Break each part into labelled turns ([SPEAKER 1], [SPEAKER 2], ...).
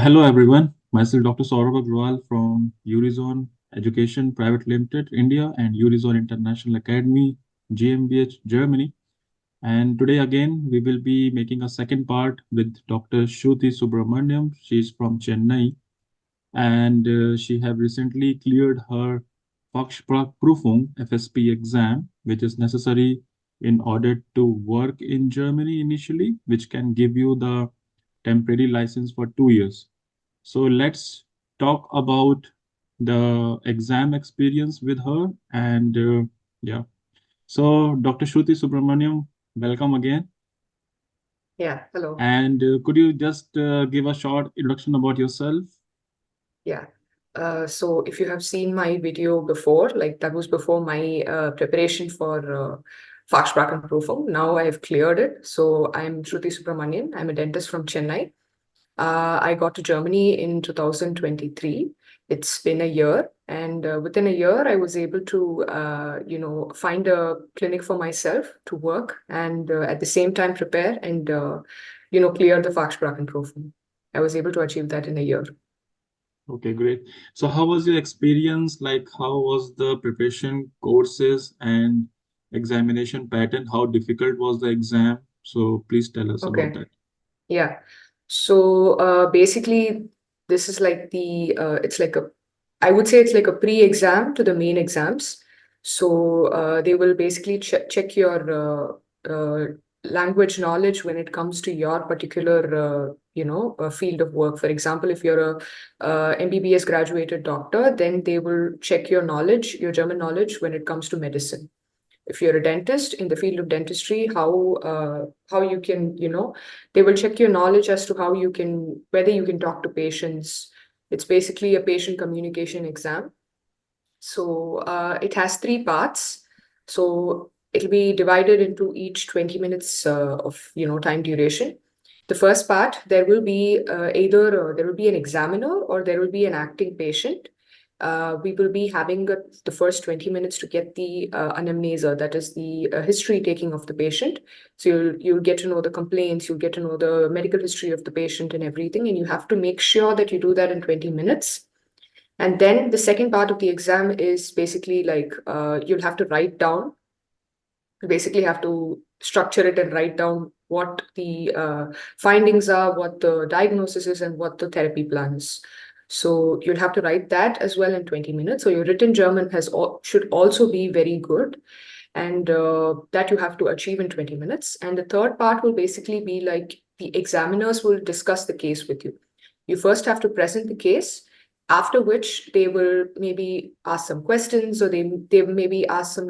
[SPEAKER 1] Hello everyone, myself Dr. Saurabh Agarwal from Urizon Education Private Limited, India and Urizon International Academy, GmbH, Germany. And today again, we will be making a second part with Dr. Shruti Subramaniam. She is from Chennai and she have recently cleared her Fachsprachprüfung FSP exam, which is necessary in order to work in Germany initially, which can give you the temporary license for 2 years. So let's talk about the exam experience with her. And yeah, so Dr. Shruti Subramaniam, welcome again.
[SPEAKER 2] Yeah, hello.
[SPEAKER 1] And could you just give a short introduction about yourself?
[SPEAKER 2] Yeah. So if you have seen my video before, like that was before my preparation for Fachsprachenprüfung. Now I have cleared it. So I'm Shruti Subramanian. I'm a dentist from Chennai. I got to Germany in 2023. It's been a year, and within a year, I was able to, find a clinic for myself to work, and at the same time prepare and, clear the Fachsprachenprüfung. I was able to achieve that in a year.
[SPEAKER 1] Okay, great. So how was your experience? Like, how was the preparation courses and examination pattern? How difficult was the exam? So please tell us about
[SPEAKER 2] Okay.
[SPEAKER 1] that.
[SPEAKER 2] Yeah. So basically, this is like I would say it's like a pre-exam to the main exams. So they will basically check your language knowledge when it comes to your particular, field of work. For example, if you're a MBBS graduated doctor, then they will check your knowledge, your German knowledge when it comes to medicine. If you're a dentist in the field of dentistry, how you can, they will check your knowledge as to how you can, whether you can talk to patients. It's basically a patient communication exam. So it has three parts. So it'll be divided into each 20 minutes of time duration. The first part, there will be either there will be an examiner or there will be an acting patient. We will be having the first 20 minutes to get the anamnesa, that is the history taking of the patient. So you'll get to know the complaints, you'll get to know the medical history of the patient and everything, and you have to make sure that you do that in 20 minutes. And then the second part of the exam is basically like you'll have to write down, you basically have to structure it and write down what the findings are, what the diagnosis is, and what the therapy plan is. So you'll have to write that as well in 20 minutes. So your written German should also be very good, and that you have to achieve in 20 minutes. And the third part will basically be like the examiners will discuss the case with you. You first have to present the case, after which they will maybe ask some questions, or they maybe ask some,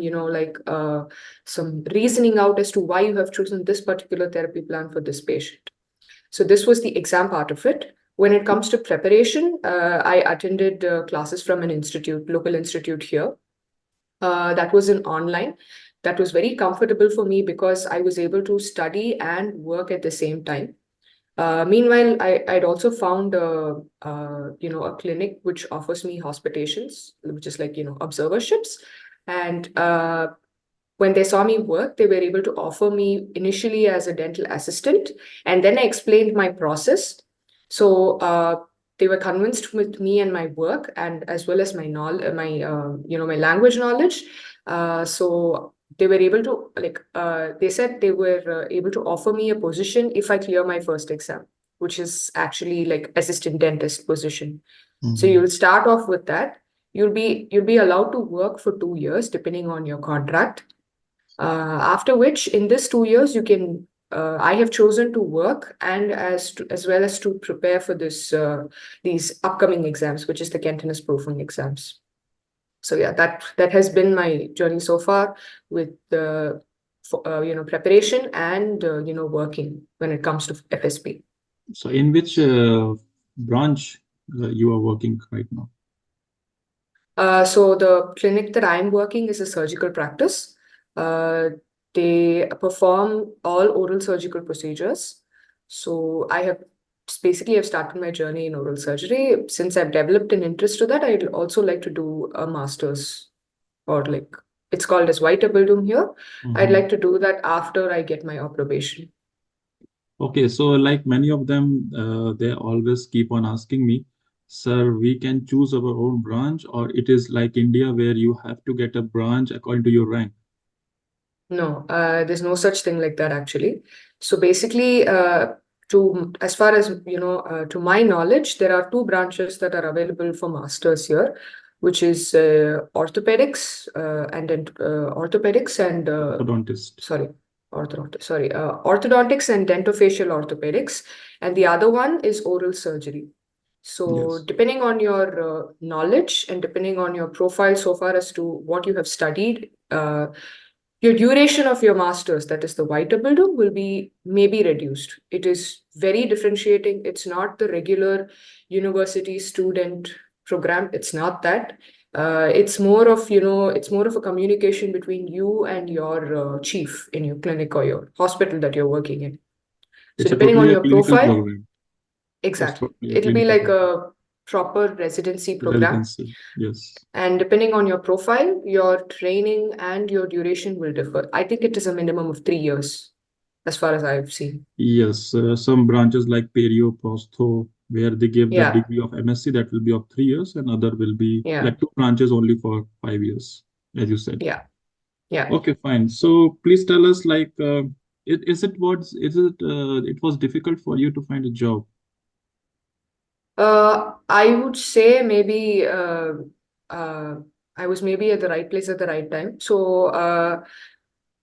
[SPEAKER 2] some reasoning out as to why you have chosen this particular therapy plan for this patient. So this was the exam part of it. When it comes to preparation, I attended classes from an institute, local institute here. That was in online. That was very comfortable for me because I was able to study and work at the same time. Meanwhile, I'd also found a clinic which offers me hospitations, which is like, observerships. And when they saw me work, they were able to offer me initially as a dental assistant. And then I explained my process. So they were convinced with me and my work, and as well as my knowledge, my language knowledge. So they were able to they said they were able to offer me a position if I clear my first exam, which is actually like assistant dentist position. So
[SPEAKER 1] Mhm.
[SPEAKER 2] you'll start off with that. You'll be allowed to work for 2 years depending on your contract. After which, in this 2 years, you can. I have chosen to work and as well as to prepare for these upcoming exams, which is the Kenntnisprüfung exams. So yeah, that has been my journey so far with the preparation and working when it comes to FSP.
[SPEAKER 1] So in which branch you are working right now?
[SPEAKER 2] So the clinic that I'm working is a surgical practice. Uh, they perform all oral surgical procedures. So I've started my journey in oral surgery. Since I've developed an interest to that, I'd also like to do a master's, or like it's called as Weiterbildung here. I'd
[SPEAKER 1] Mhm.
[SPEAKER 2] like to do that after I get my approbation.
[SPEAKER 1] Okay, so like many of them, they always keep on asking me, sir, we can choose our own branch, or it is like India where you have to get a branch according to your rank?
[SPEAKER 2] No, there's no such thing like that actually. So basically, to as far as to my knowledge, there are two branches that are available for masters here, which is orthopedics and
[SPEAKER 1] Orthodontist.
[SPEAKER 2] sorry, orthodontics and dentofacial orthopedics, and the other one is oral surgery. So
[SPEAKER 1] Yes,
[SPEAKER 2] depending on your knowledge and depending on your profile so far as to what you have studied. Your duration of your master's, that is the white bildung, will be maybe reduced. It is very differentiating. It's not the regular university student program. It's not that. It's more of, it's more of a communication between you and your chief in your clinic or your hospital that you're working in. So
[SPEAKER 1] it's a
[SPEAKER 2] depending on
[SPEAKER 1] totally a
[SPEAKER 2] your
[SPEAKER 1] clinical
[SPEAKER 2] profile,
[SPEAKER 1] program. It's
[SPEAKER 2] exactly,
[SPEAKER 1] totally a
[SPEAKER 2] it'll be
[SPEAKER 1] clinical
[SPEAKER 2] like
[SPEAKER 1] program.
[SPEAKER 2] a proper residency program.
[SPEAKER 1] Residency. Yes.
[SPEAKER 2] And depending on your profile, your training and your duration will differ. I think it is a minimum of 3 years, as far as I've seen.
[SPEAKER 1] Yes, some branches like Perio, Prostho, where they give the
[SPEAKER 2] Yeah,
[SPEAKER 1] degree of MSc that will be of 3 years, and other will be
[SPEAKER 2] yeah,
[SPEAKER 1] like two branches only for 5 years, as you said.
[SPEAKER 2] yeah, yeah.
[SPEAKER 1] Okay, fine. So please tell us, like, it was difficult for you to find a job?
[SPEAKER 2] I would say maybe uh, I was maybe at the right place at the right time. So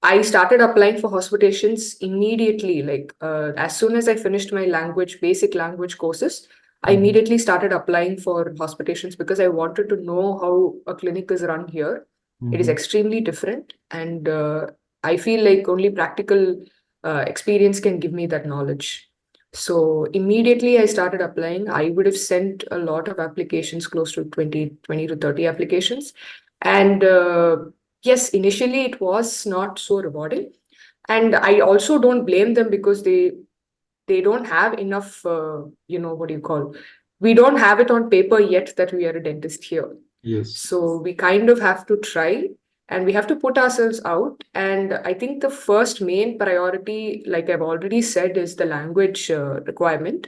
[SPEAKER 2] I started applying for hospitations immediately. Like as soon as I finished my basic language courses, I
[SPEAKER 1] Mhm.
[SPEAKER 2] immediately started applying for hospitations because I wanted to know how a clinic is run here. It is
[SPEAKER 1] Mhm.
[SPEAKER 2] extremely different, and I feel like only practical experience can give me that knowledge. So immediately I started applying. I would have sent a lot of applications, close to 20 to 30 applications. And yes, initially it was not so rewarding. And I also don't blame them because they don't have enough, what do you call? We don't have it on paper yet that we are a dentist here.
[SPEAKER 1] Yes,
[SPEAKER 2] So we kind of have to try and we have to put ourselves out. And I think the first main priority, like I've already said, is the language requirement.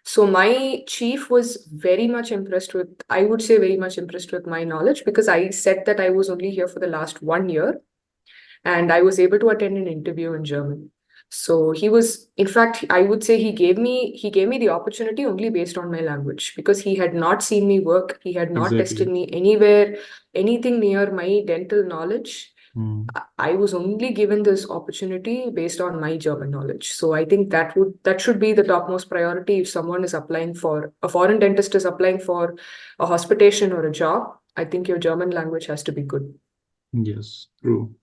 [SPEAKER 2] So my chief was very much impressed with, I would say very much impressed with my knowledge because I said that I was only here for the last 1 year and I was able to attend an interview in German. So he was, in fact, I would say he gave me the opportunity only based on my language because he had not seen me work. He had not tested
[SPEAKER 1] exactly.
[SPEAKER 2] me anywhere, anything near my dental knowledge.
[SPEAKER 1] Mm.
[SPEAKER 2] I was only given this opportunity based on my German knowledge. So I think that should be the topmost priority if someone is applying for a foreign dentist is applying for a hospitation or a job. I think your German language has to be good.
[SPEAKER 1] Yes, true.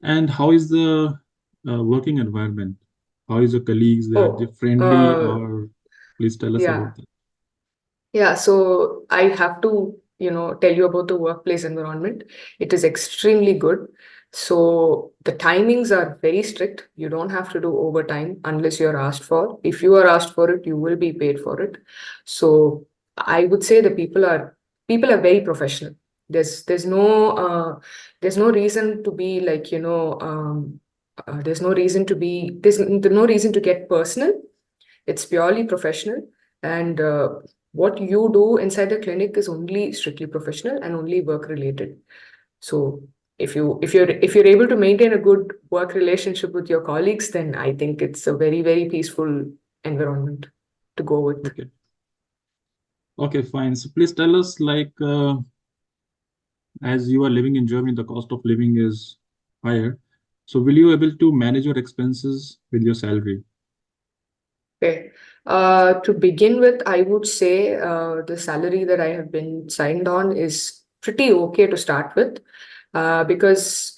[SPEAKER 1] And how is the working environment? How is your colleagues? They
[SPEAKER 2] Oh,
[SPEAKER 1] friendly, or please tell us
[SPEAKER 2] yeah.
[SPEAKER 1] about that.
[SPEAKER 2] Yeah, so I have to, tell you about the workplace environment. It is extremely good. So the timings are very strict. You don't have to do overtime unless you're asked for. If you are asked for it, you will be paid for it. So I would say the people are very professional. There's no reason to be like, there's no reason to get personal. It's purely professional. And what you do inside the clinic is only strictly professional and only work related. So if you're able to maintain a good work relationship with your colleagues, then I think it's a very, very peaceful environment to go with.
[SPEAKER 1] Okay. Okay, fine. So please tell us, like, as you are living in Germany, the cost of living is higher. So will you able to manage your expenses with your salary?
[SPEAKER 2] Okay. To begin with, I would say the salary that I have been signed on is pretty okay to start with, because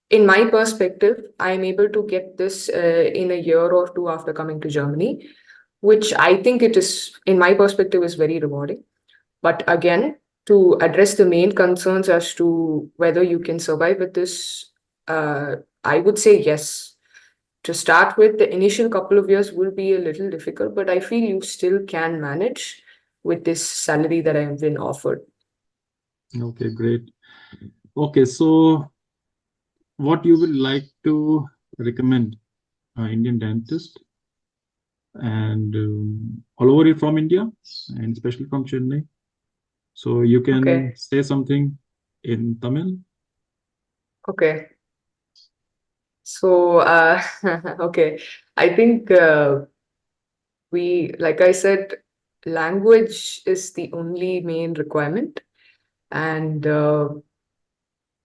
[SPEAKER 2] in my perspective, I'm able to get this in a year or two after coming to Germany, which I think it is, in my perspective, is very rewarding. But again, to address the main concerns as to whether you can survive with this, I would say yes. To start with, the initial couple of years will be a little difficult, but I feel you still can manage with this salary that I have been offered.
[SPEAKER 1] Okay, great. Okay, so what you would like to recommend Indian dentist, and all over it from India, and especially from Chennai. So you can
[SPEAKER 2] Okay.
[SPEAKER 1] say something in Tamil.
[SPEAKER 2] Okay. So, okay. I think like I said, language is the only main requirement. And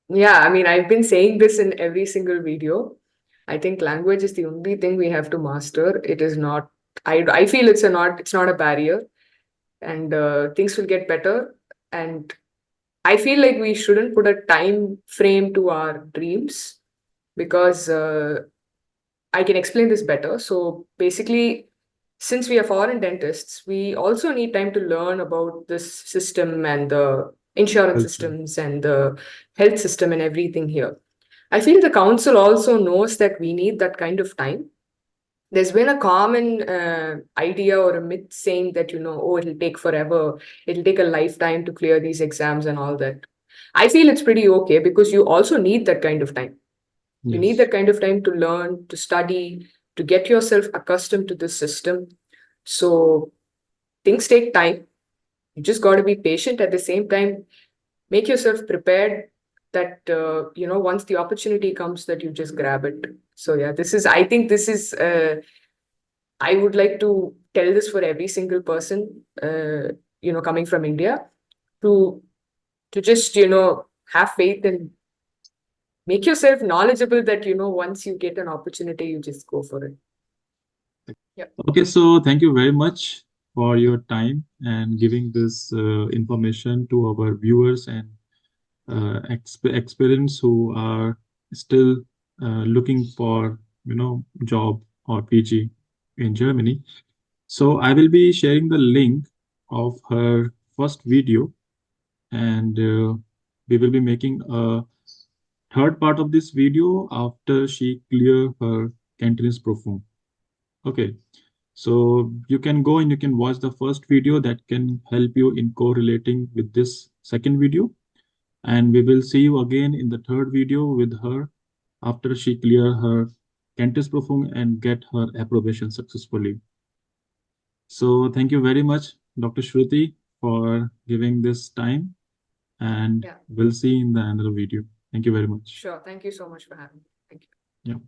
[SPEAKER 2] yeah, I mean, I've been saying this in every single video. I think language is the only thing we have to master. It is not, I feel it's not a barrier, and things will get better. And I feel like we shouldn't put a time frame to our dreams, because I can explain this better. So basically, since we are foreign dentists, we also need time to learn about this system and the insurance
[SPEAKER 1] Culture.
[SPEAKER 2] systems and the health system and everything here. I feel the council also knows that we need that kind of time. There's been a common idea or a myth saying that, oh, it'll take forever, it'll take a lifetime to clear these exams and all that. I feel it's pretty okay, because you also need that kind of time. You need
[SPEAKER 1] Yes.
[SPEAKER 2] that kind of time to learn, to study, to get yourself accustomed to this system. So things take time. You just got to be patient. At the same time, make yourself prepared that, once the opportunity comes, that you just grab it. So yeah, I think this is, I would like to tell this for every single person, coming from India, to, just, have faith and make yourself knowledgeable, that, once you get an opportunity, you just go for it. Yeah.
[SPEAKER 1] Okay, so thank you very much for your time and giving this information to our viewers and experience who are still looking for job or PG in Germany. So I will be sharing the link of her first video, and we will be making a third part of this video after she clear her Cantonese proofing. Okay, so you can go and you can watch the first video that can help you in correlating with this second video. And we will see you again in the third video with her after she clear her Cantonese proofing and get her approbation successfully. So thank you very much, Dr. Shruti, for giving this time, and
[SPEAKER 2] Yeah.
[SPEAKER 1] we'll see you in the another video. Thank you very much.
[SPEAKER 2] Sure. Thank you so much for having me. Thank you.
[SPEAKER 1] Yeah.